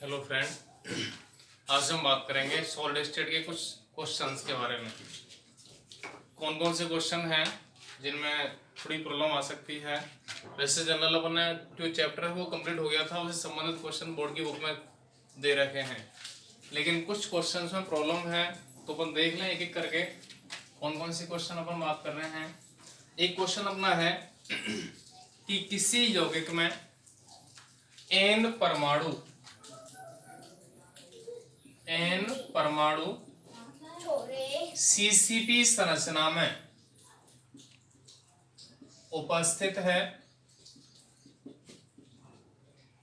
Hello friend, आज हम बात करेंगे सॉलिड स्टेट के कुछ क्वेश्चंस के बारे में। कौन कौन से क्वेश्चन हैं जिनमें थोड़ी प्रॉब्लम आ सकती है। वैसे जनरल अपन ने जो चैप्टर है वो कंप्लीट हो गया था, उससे संबंधित क्वेश्चन बोर्ड की बुक में दे रखे हैं, लेकिन कुछ क्वेश्चंस में प्रॉब्लम है, तो अपन देख लें एक एक करके कौन कौन से क्वेश्चन अपन बात कर रहे हैं। एक क्वेश्चन अपना है कि किसी यौगिक में n परमाणु CCP संरचना में उपस्थित है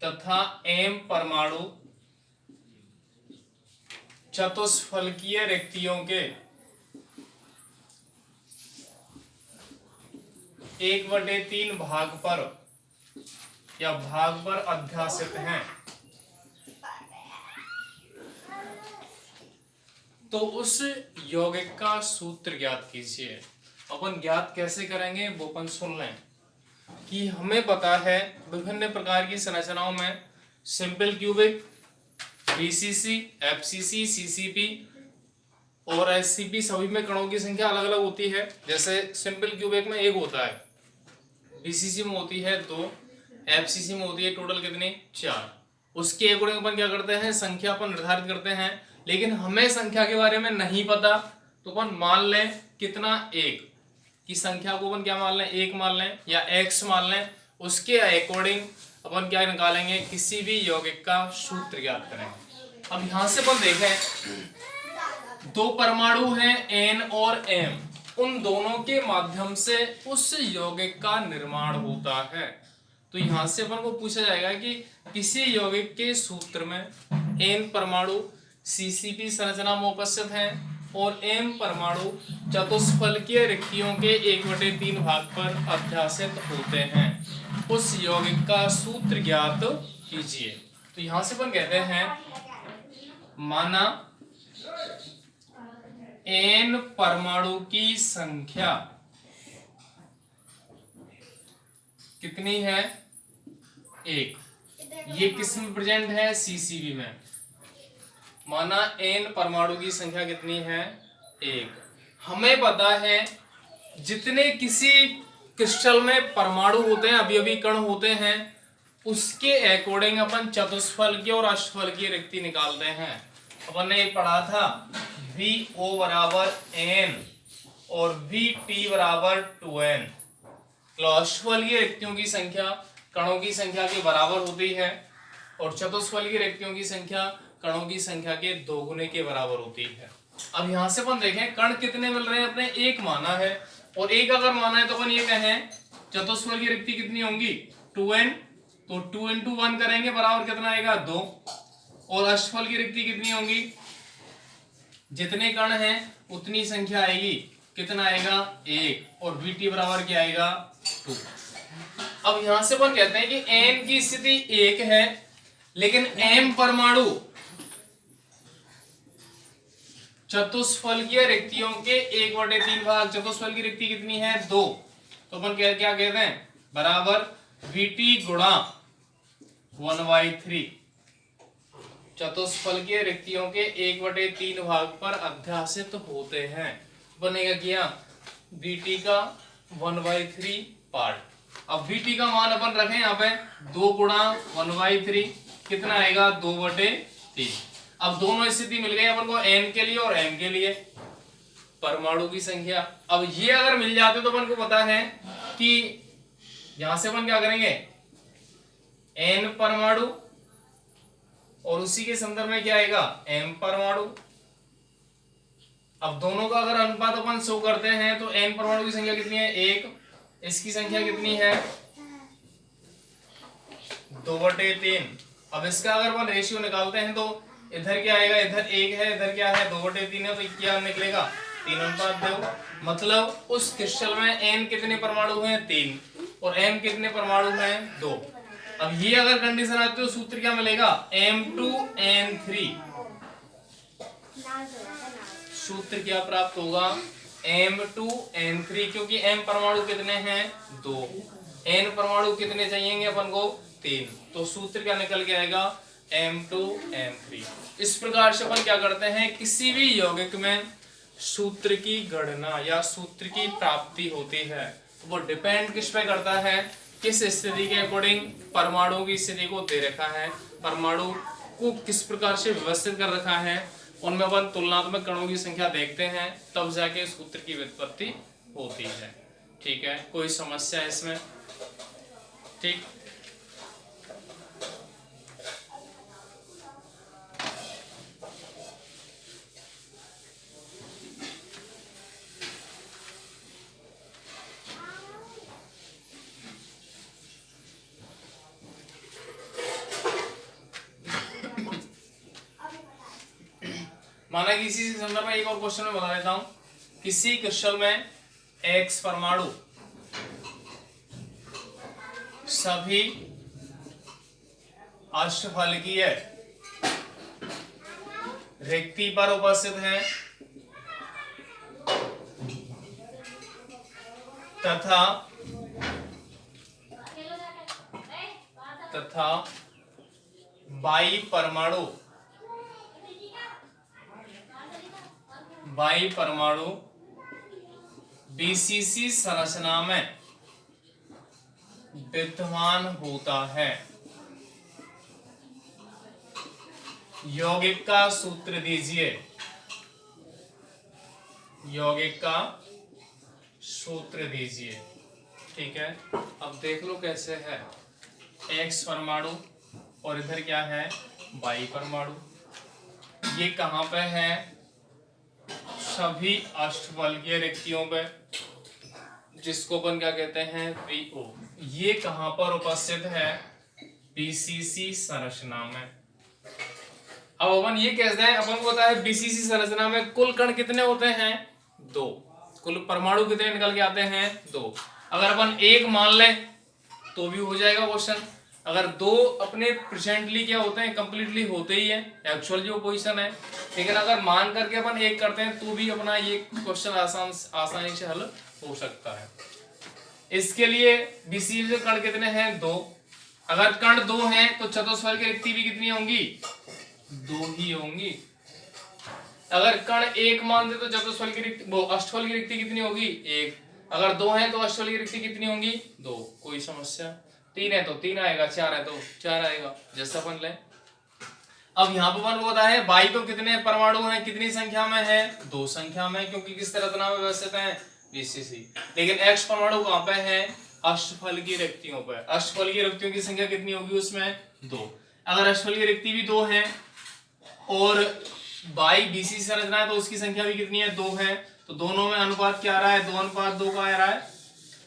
तथा m परमाणु चतुष्फलकीय रिक्तियों के 1/3 भाग पर या भाग पर अध्यासित हैं, तो उस यौगिक का सूत्र ज्ञात कीजिए। अपन ज्ञात कैसे करेंगे वो अपन सुन लें कि हमें पता है विभिन्न प्रकार की संरचनाओं में simple cubic, BCC, FCC, CCP और SCP सभी में कणों की संख्या अलग अलग होती है। जैसे सिंपल क्यूबिक में 1 होता है, BCC में होती है 2, FCC में होती है टोटल कितनी 4। उसके अकॉर्डिंग अपन क्या करते हैं, संख्या अपन निर्धारित करते हैं, लेकिन हमें संख्या के बारे में नहीं पता तो अपन मान लें कितना 1 की संख्या को अपन क्या मान लें, 1 मान लें या x मान लें। उसके अकॉर्डिंग अपन क्या निकालेंगे, किसी भी यौगिक का सूत्र ज्ञात करेंगे। अब यहां से अपन देखें 2 परमाणु हैं N और M, उन दोनों के माध्यम से उस यौगिक का निर्माण होता है। तो यहां से अपन को पूछा जाएगा कि किसी यौगिक के सूत्र में N परमाणु CCP संरचना में उपस्थित हैं और M परमाणु चतुष्फलकीय रिक्तियों के 1/3 भाग पर अध्यासित होते हैं, उस यौगिक का सूत्र ज्ञात कीजिए। तो यहां से अपन कहते हैं माना N परमाणु की संख्या कितनी है, 1। ये किस में प्रेजेंट है, CCP में। माना N परमाणु की संख्या कितनी है, 1। हमें पता है जितने किसी क्रिस्टल में परमाणु होते हैं, अभी कण होते हैं, उसके अकॉर्डिंग अपन चतुष्फलकीय और अष्टफलकीय रिक्ति निकालते हैं। अपन ने ये पढ़ा था VO बराबर N और VT बराबर 2N। अष्टफलकीय रिक्तियों की संख्या कणों की संख्या के बराबर होती है और चतुष्फलकीय रिक्तियों की संख्या कणों की संख्या के 2 गुने के बराबर होती है। अब यहां से अपन देखें कण कितने मिल रहे हैं, अपने 1 माना है, और 1 अगर माना है तो अपन ये कहें चतुष्फलकीय रिक्ति कितनी होंगी 2n, तो 2 into 1 करेंगे बराबर कितना आएगा 2। और अष्टफलकीय रिक्ति कितनी होंगी, जितने कण हैं उतनी संख्या आएगी, कितना आएगा 1, और VT बराबर क्या आएगा 2। अब यहां से अपन कहते हैं कि N की स्थिति 1 है, लेकिन M परमाणु चतुष्फलकीय रिक्तियों के 1/3 भाग, चतुष्फलकीय रिक्ति कितनी है 2, तो अपन क्या कहते हैं बराबर VT गुणा 1/3 चतुष्फलकीय रिक्तियों के 1/3 भाग पर अध्यासित होते हैं। बनेगा क्या VT का 1/3 पार्ट। अब VT का मान अपन रखें यहाँ पे 2 गुणा 1/3 कितना आएगा 2/3। अब दोनों स्थिति मिल गई अपन को N के लिए और M के लिए परमाणु की संख्या। अब ये अगर मिल जाते तो अपन को पता है कि यहां से अपन क्या करेंगे N परमाणु और उसी के संदर्भ में क्या आएगा M परमाणु। अब दोनों का अगर अनुपात अपन शो करते हैं तो N परमाणु की संख्या कितनी है 1, इसकी संख्या कितनी है 2/3। अब इसका अगर अपन रेशियो निकालते हैं तो इधर क्या आएगा, इधर 1 है, इधर क्या है 2/3 है, तो क्या निकलेगा 3:2। मतलब उस क्रिस्टल में N कितने परमाणु हैं 3 और M कितने परमाणु हैं 2। अब ये अगर कंडीशन आती है तो सूत्र क्या मिलेगा M2N3। सूत्र क्या प्राप्त होगा M2N3, क्योंकि M परमाणु कितने हैं 2, N परमाणु कितने चाहिए अपन को 3, तो सूत्र क्या निकल के आएगा M2 M3। इस प्रकार से अपन क्या करते हैं, किसी भी यौगिक में सूत्र की गणना या सूत्र की प्राप्ति होती है, वो डिपेंड किस पे करता है, किस स्थिति के अकॉर्डिंग परमाणु की स्थिति को दे रखा है, परमाणु को किस प्रकार से व्यवस्थित कर रखा है, उनमें अपन तुलनात्मक कणों की संख्या देखते हैं, तब जाके सूत्र की व्युत्पत्ति होती है। ठीक है, कोई समस्या है इसमें? ठीक, माना कि इसी संदर्भ में एक और क्वेश्चन में बता देता हूं, किसी क्रिस्टल में X परमाणु सभी अष्टफलकीय रिक्ति पर उपस्थित है तथा बाई परमाणु बीसीसी संरचना में विद्यमान होता है। यौगिक का सूत्र दीजिए, यौगिक का सूत्र दीजिए। ठीक है, अब देख लो कैसे है, X परमाणु और इधर क्या है, बाई परमाणु। ये कहां पे है, सभी अष्टफलकीय रिक्तियों पे, जिसको अपन क्या कहते हैं, BO। ये कहां पर उपस्थित है, बीसीसी संरचना में। अब अपन ये कहते हैं, अपन को पता है बीसीसी संरचना में कुल कण कितने होते हैं, 2। कुल परमाणु कितने निकल के आते हैं, 2। अगर अपन 1 मान लें तो भी हो जाएगा क्वेश्चन। अगर 2 अपने प्रेजेंटली क्या होते हैं, कंप्लीटली होते ही है, एक्चुअल जो पोजीशन है। लेकिन अगर मान करके अपन 1 करते हैं तो भी अपना ये क्वेश्चन आसानी से हल हो सकता है। इसके लिए बीसीसी के कण कितने हैं, 2। अगर कण 2 हैं तो चतुष्फल की रिक्ति भी कितनी होंगी, 2 ही होंगी। अगर कण 1 मान दे तो चतुष्फल की रिक्ति, वो अष्टफल की रिक्ति कितनी होगी, 1। अगर 2 है तो अष्टफल की रिक्ति कितनी होंगी, 2। कोई समस्या? 3 है तो 3 आएगा, 4 है तो 4 आएगा, जैसा अपन ले। अब यहाँ पर अपन को पता है बाई तो कितने परमाणु हैं, कितनी संख्या में है, 2 संख्या में, क्योंकि किस संरचना में व्यवस्थित है, बीसीसी। लेकिन X परमाणु कहाँ पे है, अष्टफल की रिक्तियों पर। अष्टफल की रिक्तियों की संख्या कितनी होगी उसमें, 2। अगर अष्टफल की रिक्ति भी 2 है और बाई बीसीसी संरचना है तो उसकी संख्या भी कितनी है, 2 है। तो दोनों में अनुपात क्या आ रहा है, 2:2 का आ रहा है।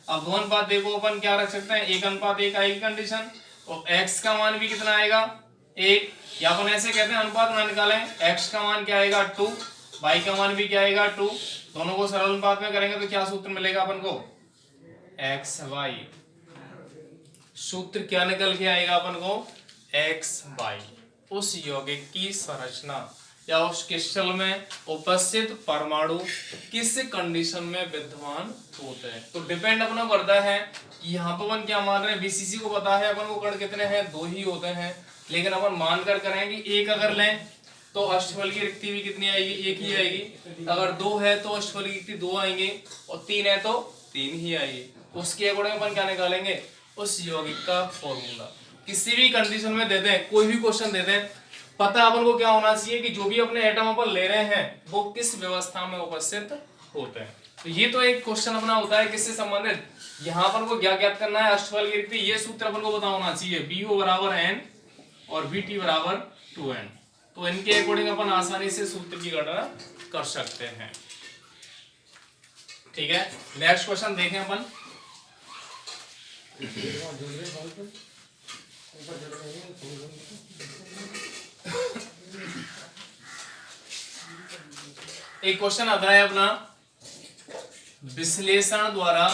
अब 2:2 देखो अपन क्या रख सकते हैं, 1:1 आएगी कंडीशन, और x का मान भी कितना आएगा, 1। या अपन ऐसे कहते हैं अनुपात ना निकालें, x का मान क्या आएगा, 2, y का मान भी क्या आएगा, 2। दोनों को सरल अनुपात में करेंगे तो क्या सूत्र मिलेगा अपन को, xy। सूत्र क्या निकल के आएगा अपन को, xy। उस यौगिक की संरचना या उस क्रिस्टल में उपस्थित परमाणु किस कंडीशन में विद्यमान होते हैं। तो डिपेंड अपना करता है कि यहाँ पर अपन क्या मान रहे हैं, बीसीसी को पता है अपन को कण कितने हैं, 2 ही होते हैं। लेकिन अपन मान कर करेंगे 1 अगर लें तो अष्टफल की रिक्ति भी कितनी आएगी, 1 ही आएगी। अगर 2 है तो अष्टफल की रिक्ति 2 आएंगे, और 3 है तो 3 ही आएगी। उसके अकॉर्डिंग अपन क्या निकालेंगे, उस यौगिक का फॉर्मूला। किसी भी कंडीशन में दे दें, कोई भी क्वेश्चन दे दें, पता अपन को क्या होना चाहिए कि जो भी अपने एटम अपन ले रहे हैं वो किस व्यवस्था में उपस्थित होते हैं। तो ये तो एक क्वेश्चन अपना होता है किससे संबंधित, यहाँ अपन को क्या ज्ञात करना है, अष्टफल की रिक्ति। ये सूत्र अपन को पता होना चाहिए, BO बराबर n और BT बराबर 2n। तो इनके अकॉर्डिंग अपन आसानी से सूत्र की गणना कर सकते हैं। ठीक है, नेक्स्ट क्वेश्चन देखें अपन। एक क्वेश्चन आता है अपना, विश्लेषण द्वारा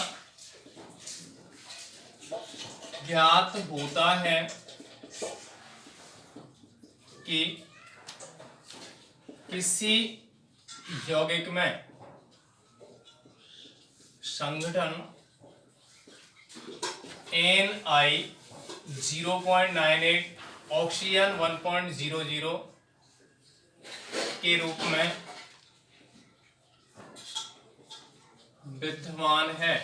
ज्ञात होता है कि किसी यौगिक में संगठन Ni 0.98 ऑक्सीजन 1.00 के रूप में विद्यमान है।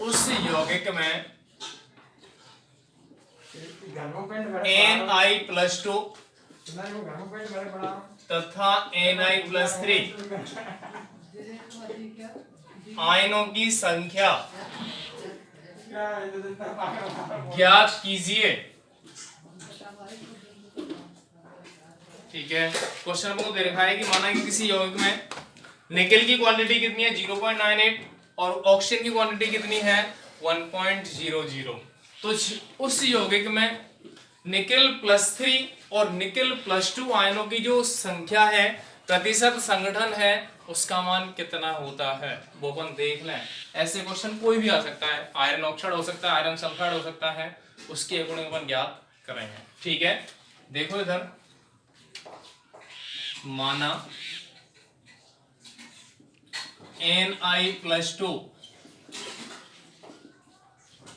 उस यौगिक में Na+2 तथा Na+3 आयनों की संख्या ज्ञात कीजिए। ठीक है, क्वेश्चन को दे रखा है कि माना कि किसी यौगिक में निकेल की क्वांटिटी कितनी है 0.98 और ऑक्सीजन की क्वांटिटी कितनी है 1.00। तो उस यौगिक में निकेल +3 और निकेल +2 आयनों की जो संख्या है, प्रतिशत संगठन है, उसका मान कितना होता है वो अपन देख लें। ऐसे क्वेश्चन कोई भी आ सकता है, आयरन ऑक्साइड हो सकता है, आयरन सल्फाइड हो सकता है, उसके अकॉर्डिंग अपन ज्ञात करेंगे। ठीक है, देखो इधर माना Na+2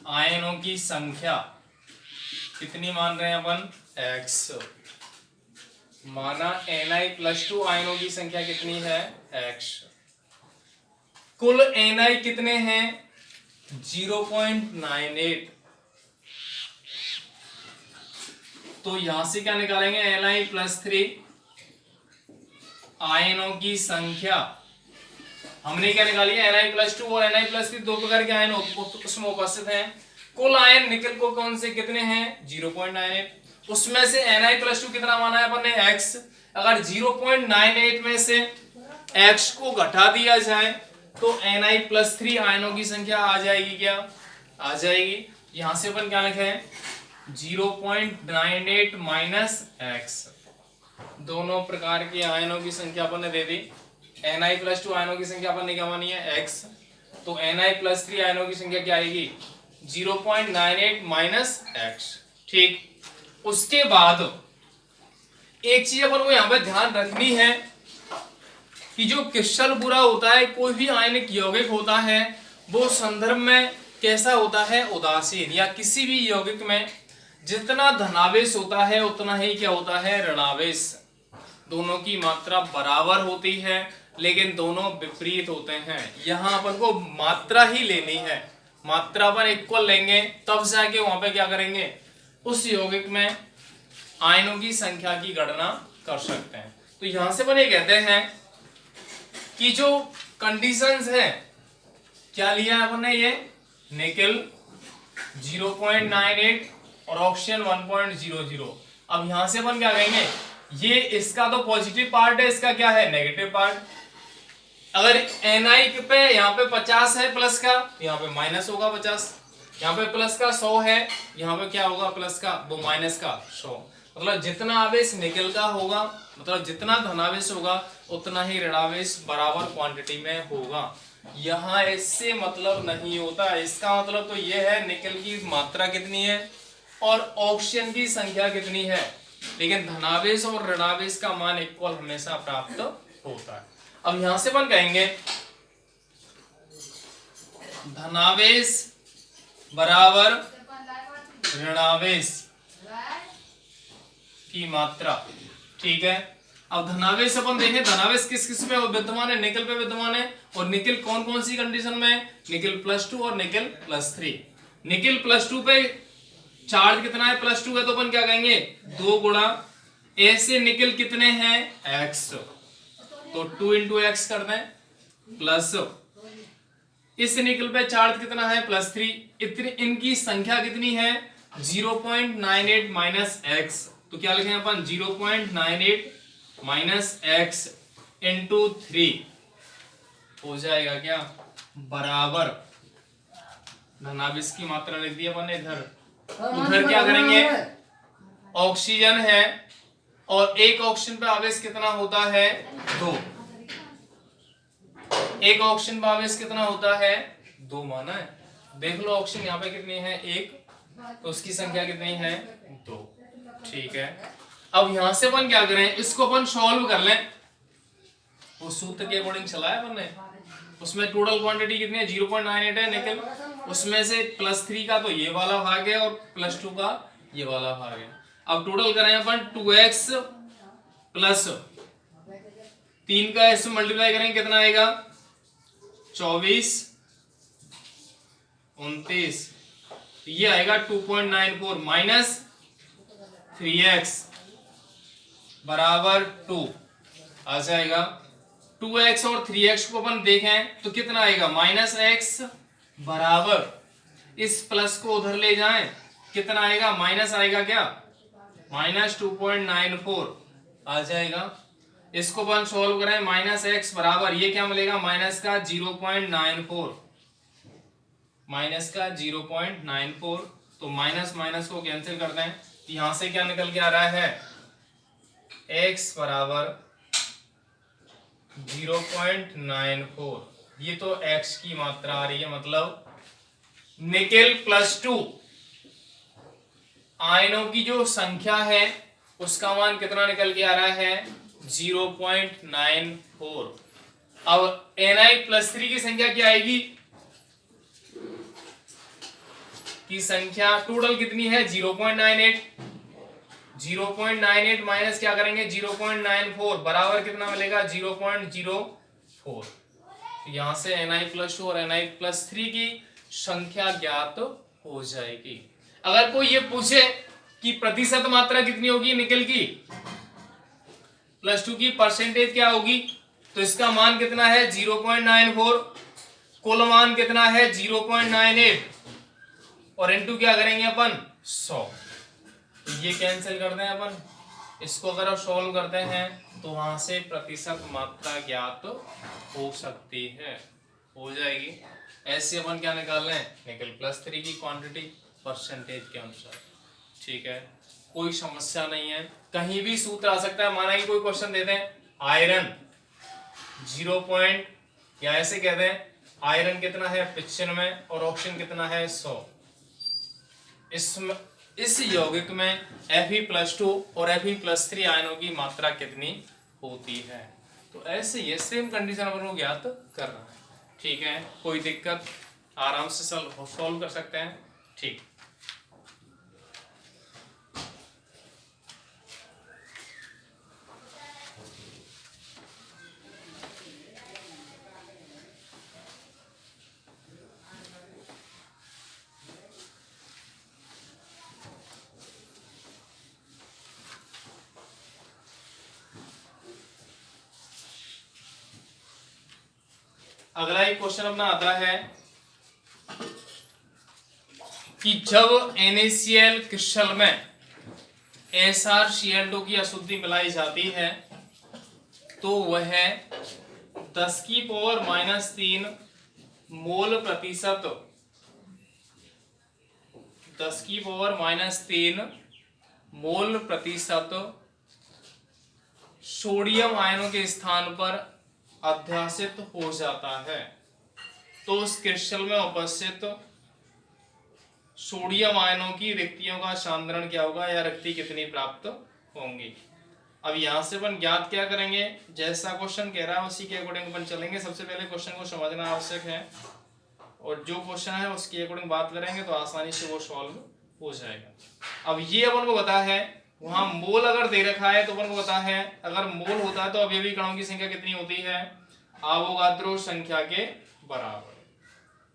आयनों की संख्या कितनी मान रहे हैं अपन x। माना Na+2 आयनों की संख्या कितनी है x। कुल Na कितने हैं 0.98। तो यहां से क्या निकालेंगे Na+3 आयनों की संख्या हमने क्या निकाली है Na+2 और Na+3 दो प्रकार के आयन उसमें उपस्थित हैं। कुल आयन निकेल को कौन से कितने हैं 0.98। उसमें से Na+2 कितना माना है अपन ने x। अगर 0.98 में से x को घटा दिया जाए तो Na+3 आयनों की संख्या आ जाएगी, क्या आ जाएगी। यहां से अपन क्या लिखें 0.98 माइनस x। दोनों प्रकार के आयनों की संख्या अपन ने दे दी। Na+2 आयनों की संख्या अपन ने क्या मानी है x। तो Na+3 आयनों की संख्या क्या आएगी 0.98 माइनस x। ठीक, उसके बाद एक चीज अपन को यहां पे ध्यान रखनी है कि जो क्रिस्टल पूरा होता है, कोई भी आयनिक यौगिक होता है, वो संदर्भ में कैसा होता है उदासीन। या किसी भी यौगिक में जितना धनावेश होता है उतना ही क्या होता है ऋणावेश। दोनों की मात्रा बराबर होती है लेकिन दोनों विपरीत होते हैं। यहां अपन को मात्रा ही लेनी है, मात्रा पर इक्वल लेंगे तब जाके वहां पे क्या करेंगे उस यौगिक में आयनों की संख्या की गणना कर सकते हैं। तो यहां से अपन ये कहते हैं कि जो कंडीशंस है, क्या लिया है अपन ने ये निकेल 0.98 और ऑक्सीजन 1.00। अब यहां से अपन क्या कहेंगे ये इसका तो पॉजिटिव पार्ट है, इसका क्या है नेगेटिव पार्ट। अगर Na पे यहाँ पे 50 है प्लस का, यहाँ पे माइनस होगा 50। यहाँ पे प्लस का 100 है, यहाँ पे क्या होगा प्लस का वो माइनस का 100। मतलब जितना आवेश निकल का होगा, मतलब जितना धनावेश होगा उतना ही ऋणावेश बराबर क्वांटिटी में होगा। यहाँ इससे मतलब नहीं होता। इसका मतलब तो ये है निकल की मात्रा कितनी है और ऑक्सीजन की संख्या कितनी है, लेकिन धनावेश और ऋणावेश का मान इक्वल हमेशा प्राप्त होता है। अब यहां से अपन कहेंगे धनावेश बराबर ऋणावेश की मात्रा। ठीक है, अब धनावेश अपन देखें, धनावेश किस किस पे विद्यमान है, निकेल पे विद्यमान है। और निकेल कौन कौन सी कंडीशन में है, निकेल +2 और निकेल +3। निकेल +2 पे चार्ज कितना है +2 है, तो अपन क्या कहेंगे 2 गुणा ऐसे निकेल कितने हैं x, तो 2 × x कर दें प्लस इस निकेल पे चार्ज कितना है +3। इतनी इनकी संख्या कितनी है 0.98 माइनस x। तो क्या लिखेंगे अपन 0.98 माइनस x इंटू 3 हो जाएगा क्या बराबर धनावेश की मात्रा लिख दी अपन ने इधर। उधर क्या करेंगे ऑक्सीजन है और एक ऑक्सीजन पे आवेश कितना होता है 2। एक ऑक्सीजन पे आवेश कितना होता है 2 माना है। देख लो ऑक्सीजन यहाँ पे कितनी है 1, तो उसकी संख्या कितनी है 2। ठीक है, अब यहां से अपन क्या करें इसको अपन सॉल्व कर लें। वो सूत्र के अकॉर्डिंग चला है अपन ने, उसमें टोटल क्वांटिटी कितनी है 0.98 है निकल उसमें से +3 का तो ये वाला भाग है और +2 का ये वाला भाग है। अब टोटल करें अपन 2x प्लस 3 का x मल्टीप्लाई करेंगे कितना आएगा 24 29, ये आएगा 2.94 माइनस 3x बराबर 2 आ जाएगा। 2x और 3x को अपन देखें तो कितना आएगा -x बराबर, इस प्लस को उधर ले जाएं कितना आएगा माइनस आएगा क्या -2.94 आ जाएगा। इसको अपन सॉल्व करें -x बराबर ये क्या मिलेगा माइनस का 0.94, माइनस का 0.94, तो माइनस माइनस को कैंसिल करते हैं, यहां से क्या निकल के आ रहा है x बराबर 0.94, ये तो x की मात्रा आ रही है, मतलब निकेल +2 आयनों की जो संख्या है उसका मान कितना निकल के आ रहा है 0.94। अब Na+3 की संख्या क्या आएगी, की संख्या टोटल कितनी है 0.98, 0.98 माइनस क्या करेंगे 0.94 बराबर कितना मिलेगा 0.04। यहां से Na+2 और Na+3 की संख्या ज्ञात हो जाएगी। अगर कोई ये पूछे कि प्रतिशत मात्रा कितनी होगी निकेल की, +2 की परसेंटेज क्या होगी, तो इसका मान कितना है 0.94, कुल मान कितना है 0.98 और इनटू क्या करेंगे अपन 100, ये कैंसिल करते हैं अपन। इसको अगर आप सॉल्व करते हैं तो वहां से प्रतिशत मात्रा ज्ञात हो सकती है, हो जाएगी। ऐसे अपन क्या निकाल रहे हैं निकेल +3 की क्वांटिटी परसेंटेज के अनुसार, ठीक है, कोई समस्या नहीं है, कहीं भी सूत्र आ सकता है। माना कि कोई क्वेश्चन देते हैं आयरन 0. या ऐसे कहते हैं आयरन कितना है 95 और ऑक्सीजन कितना है 100, इस यौगिक में Fe+2 और Fe+3 आयनों की मात्रा कितनी होती है, तो ऐसे ये सेम कंडीशन अपन को ज्ञात करना है, ठीक है, कोई दिक्कत आराम से सॉल्व कर सकते हैं, ठीक। अगला एक क्वेश्चन अपना आता है कि जब NaCl क्रिस्टल में SrCl2 की अशुद्धि मिलाई जाती है तो वह 10⁻³ मोल प्रतिशत 10⁻³ मोल प्रतिशत सोडियम आयनों के स्थान पर अध्यासित हो जाता है, तो उस क्रिस्टल में उपस्थित सोडियम आयनों की रिक्तियों का सांद्रण क्या होगा या रिक्ति कितनी प्राप्त होंगी। अब यहां से अपन ज्ञात क्या करेंगे, जैसा क्वेश्चन कह रहा है उसी के अकॉर्डिंग अपन चलेंगे। सबसे पहले क्वेश्चन को समझना आवश्यक है और जो क्वेश्चन है उसके अकॉर्डिंग बात करेंगे तो आसानी से वो सॉल्व हो जाएगा। अब ये अपन को पता है वहां मोल अगर दे रखा है तो अपन को पता है अगर मोल होता है तो अवयवी कणों की संख्या कितनी होती है आवोगाद्रो संख्या के बराबर,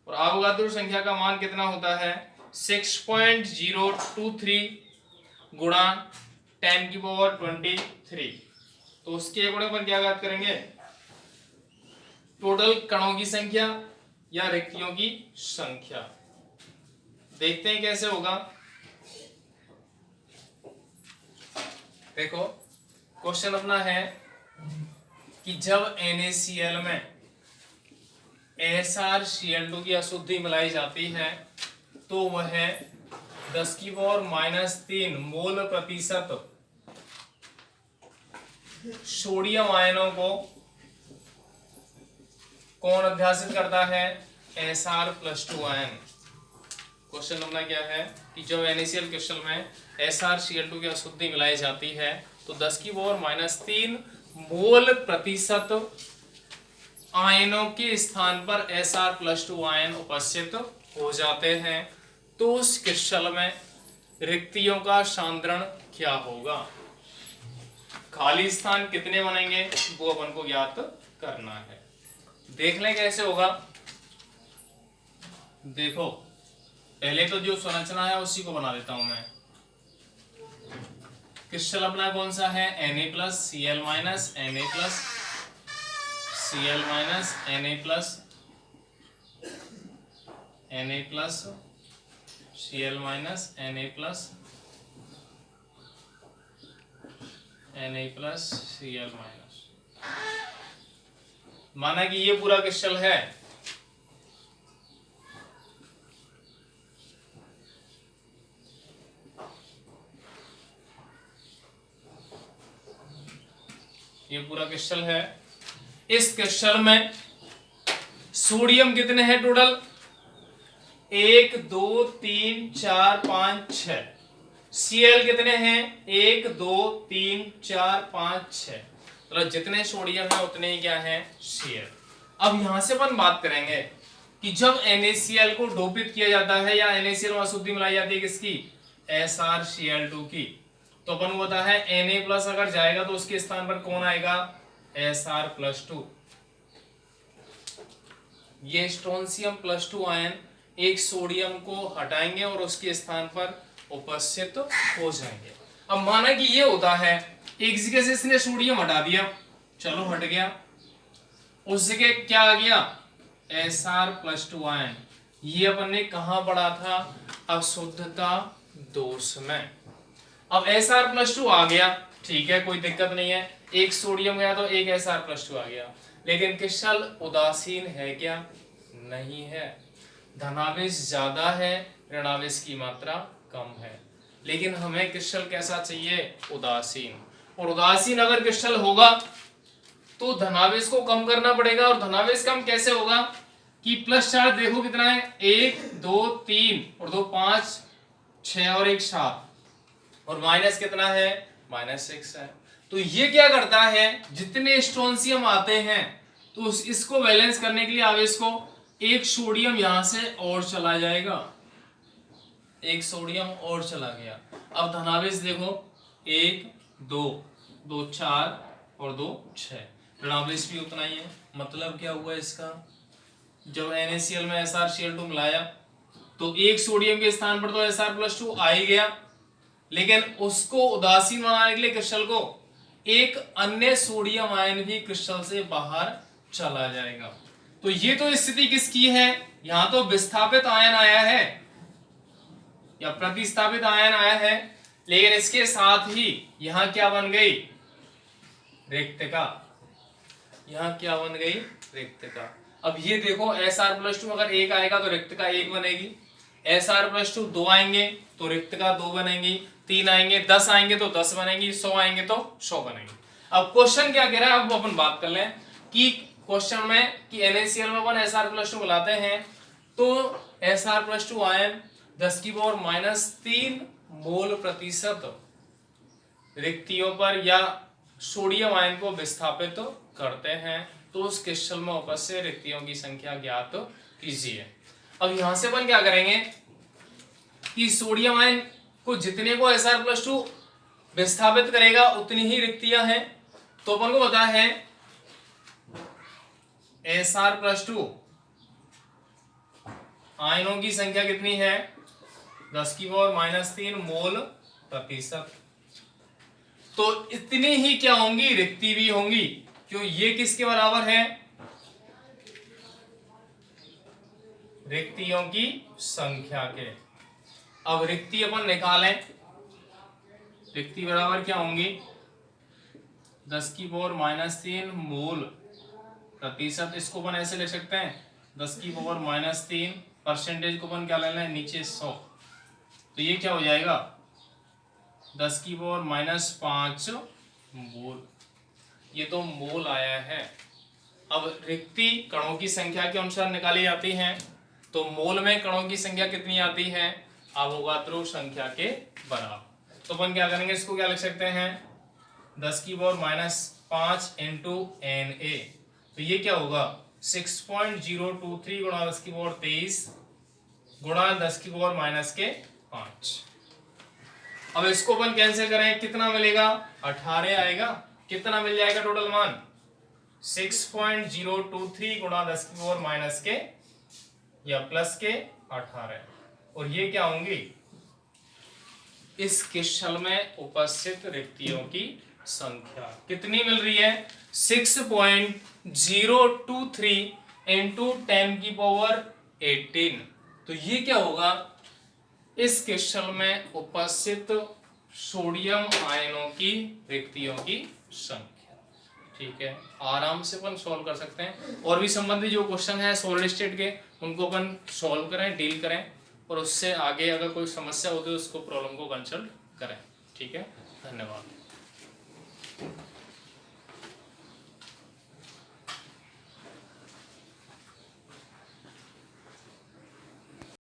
और आवोगाद्रो संख्या का मान कितना होता है 6.023 गुणा 10⁻23। तो उसके अकॉर्डिंग अपन क्या बात करेंगे टोटल कणों की संख्या या रिक्तियों की संख्या। देखते हैं कैसे होगा। देखो क्वेश्चन अपना है कि जब NaCl में SrCl2 की अशुद्धि मिलाई जाती है तो वह 10⁻³ मोल प्रतिशत सोडियम आयनों को कौन अध्यासित करता है Sr+2 आयन। क्वेश्चन अपना क्या है कि जब NaCl क्रिस्टल में SrCl2 की अशुद्धि मिलाई जाती है तो 10⁻³ मोल प्रतिशत आयनों के स्थान पर Sr+2 आयन उपस्थित हो जाते हैं तो उस क्रिस्टल में रिक्तियों का सांद्रण क्या होगा, खाली स्थान कितने बनेंगे वो अपन को ज्ञात करना है। देख लें कैसे होगा। देखो पहले तो जो संरचना है उसी को बना देता हूं मैं। क्रिस्टल अपना कौन सा है, Na plus Cl minus Na plus Cl minus Na plus Na plus Cl minus Na plus Na plus Cl minus. माना कि ये पूरा क्रिस्टल है, ये पूरा क्रिस्टल है। इस क्रिस्टल में सोडियम कितने हैं टोटल, 1 2 3 4 5 6। Cl कितने हैं, 1 2 3 4 5 6। मतलब जितने सोडियम है उतने ही क्या है Cl। अब यहां से अपन बात करेंगे कि जब NaCl को डोपित किया जाता है या NaCl में अशुद्धि मिलाई जाती है किसकी, SrCl2 की, तो अपन को पता है Na प्लस अगर जाएगा तो उसके स्थान पर कौन आएगा, Sr+2। ये स्ट्रोंशियम +2 आयन एक सोडियम को हटाएंगे और उसके स्थान पर उपस्थित हो जाएंगे। अब माना कि ये होता है, एक जगह से इसने सोडियम हटा दिया, चलो हट गया, उस जगह क्या आ गया, Sr+2 आयन। ये अपन ने कहां पढ़ा था, अशुद्धता दोष में। अब Sr+2 आ गया, ठीक है कोई दिक्कत नहीं है, एक सोडियम गया तो एक Sr+2 आ गया, लेकिन क्रिस्टल उदासीन है क्या, नहीं है। धनावेश ज्यादा है, ऋणावेश की मात्रा कम है, लेकिन हमें क्रिस्टल कैसा चाहिए, उदासीन। और उदासीन अगर क्रिस्टल होगा तो धनावेश को कम करना पड़ेगा। और धनावेश कम कैसे होगा कि प्लस चार्ज देखो कितना है, 1 2 3 और 2 5 6 और 1 7, और माइनस कितना है, -6 है। तो ये क्या करता है, जितने स्ट्रोंशियम आते हैं तो इसको बैलेंस करने के लिए आवेश को एक सोडियम यहां से और चला जाएगा, एक सोडियम और चला गया। अब धनावेश देखो 1 2 2 4 और 2 6, ऋणावेश भी उतना ही है। मतलब क्या हुआ इसका, जब NaCl में SrCl2 मिलाया तो एक सोडियम के स्थान पर तो Sr+2 आ ही गया, लेकिन उसको उदासीन बनाने के लिए क्रिस्टल को एक अन्य सोडियम आयन भी क्रिस्टल से बाहर चला जाएगा। तो ये तो स्थिति किसकी है, यहां तो विस्थापित आयन आया है या प्रतिस्थापित आयन आया है, लेकिन इसके साथ ही यहां क्या बन गई, रिक्तका। यहां क्या बन गई, रिक्तका। अब ये देखो Sr+2 अगर 1 आएगा तो रिक्तका 1 बनेगी, Sr+2 2 आएंगे तो रिक्तका 2 बनेगी, 3 आएंगे 10 आएंगे तो 10 बनेगी, 100 आएंगे तो 100 बनेगी। अब क्वेश्चन क्या कह रहा है, अब अपन बात कर लें कि क्वेश्चन में कि NaCl में अपन Sr+2 मिलाते हैं तो Sr+2 आयन 10⁻³ मोल प्रतिशत रिक्तियों पर या सोडियम आयन को विस्थापित करते हैं, तो उस क्रिस्टल में उपस्थित रिक्तियों की संख्या ज्ञात कीजिए। अब यहां से अपन क्या करेंगे कि सोडियम आयन को जितने को Sr+2 विस्थापित करेगा उतनी ही रिक्तियां हैं। तो अपन को पता है Sr+2 आयनों की संख्या कितनी है, 10⁻³ मोल प्रतिशत। तो इतनी ही क्या होंगी, रिक्ति भी होंगी, क्यों, ये किसके बराबर है, रिक्तियों की संख्या के। अब रिक्ति अपन निकालें, रिक्ति बराबर क्या होंगी, 10⁻³ मोल प्रतिशत। इसको अपन ऐसे ले सकते हैं 10⁻³ परसेंटेज को अपन क्या लेना है, नीचे 100, तो ये क्या हो जाएगा 10⁻⁵ मोल। ये तो मोल आया है। अब रिक्ति कणों की संख्या के अनुसार निकाली जाती है, तो मोल में कणों की संख्या कितनी आती है, अवोगाद्रो संख्या के बराबर। तो अपन क्या करेंगे, इसको क्या लिख सकते हैं 10⁻⁵ Na। तो ये क्या होगा 6.023 × 10⁻23 गुणा 10 की पावर माइनस के 5। अब इसको अपन कैंसिल करें, कितना मिलेगा, 18 आएगा। कितना मिल जाएगा टोटल मान, 6.023 गुणा 10 की पावर माइनस के या प्लस के 18। और ये क्या होंगी, इस क्वेश्चन में उपस्थित रिक्तियों की संख्या कितनी मिल रही है, 6.023 इंटू 10 की पावर 18। तो ये क्या होगा, इस क्वेश्चन में उपस्थित सोडियम आयनों की रिक्तियों की संख्या। ठीक है, आराम से अपन सॉल्व कर सकते हैं। और भी संबंधित जो क्वेश्चन है सॉलिड स्टेट के, उनको अपन सॉल्व करें, डील करें, और उससे आगे अगर कोई समस्या होती है उसको प्रॉब्लम को कंसल्ट करें। ठीक है, धन्यवाद।